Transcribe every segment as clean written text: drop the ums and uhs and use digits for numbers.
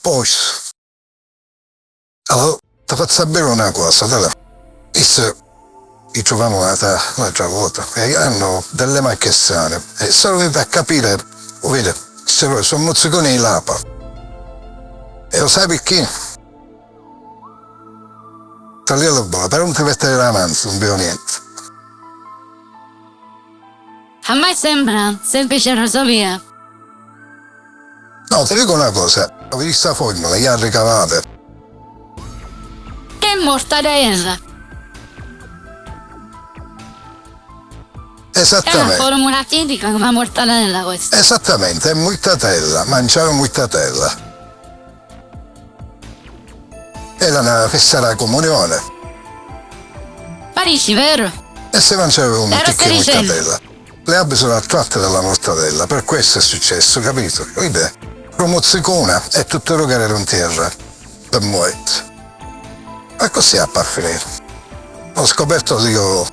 Poi, allora, ti faccio sapere una cosa, dai. Visto che troviamo l'altra volta e hanno delle macchie strane e sono venuto a capire, vedi, sono mozziconi di lapa. E lo sai perché? Tagliare la bolla, però non ti mettere la mano, non vedo niente. A me sembra semplice rasoia. No, ti dico una cosa, ho visto la formula, gli ha ricavate. Che mortadella! È una Esattamente, formula tipica come mortadella questa. esattamente, è mortadella, mangiare mortadella. Era una festa della comunione Parisci, vero? e si mangiava un Era picchio di sedicente. mortadella. Le api sono attratte dalla mortadella, per questo è successo, capito? Vedi, promozzicona e tutto quello che era in terra, per morto. Ma così a finire. Ho scoperto io.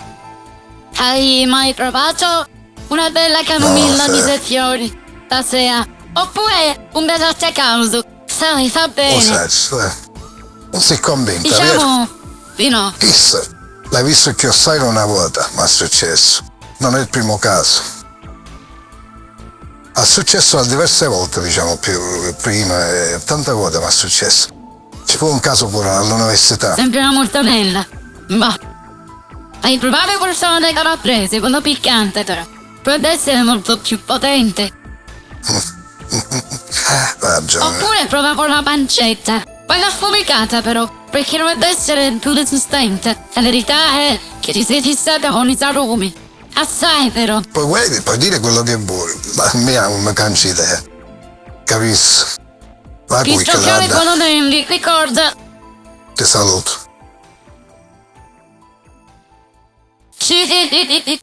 Hai mai provato una bella camomilla No, di sì. 6 fiori stasera? Oppure un bel latte caldo? Sai, fa Lo bene. sai, non si convinta, vero? Diciamo di no. Chissà, l'hai visto che sai una volta, ma è successo. Non è il primo caso. Ha successo diverse volte, diciamo, più prima e tante volte mi è successo. Ci fu un caso pure all'università. Sempre una mortadella. Bah. Hai provato qualcosa calabrese, quello piccante però. Potrebbe essere molto più potente. Ragione. Oppure prova con la pancetta. Quella affumicata però, perché dovrebbe essere più resistente. La verità è che ti sei fissata con i salumi. Assai però. Puoi dire quello che vuoi, ma a me non mi canci idea. Capisci? Vai poi Visto che che hai la buono denti, ricorda. ti saluto. Sì.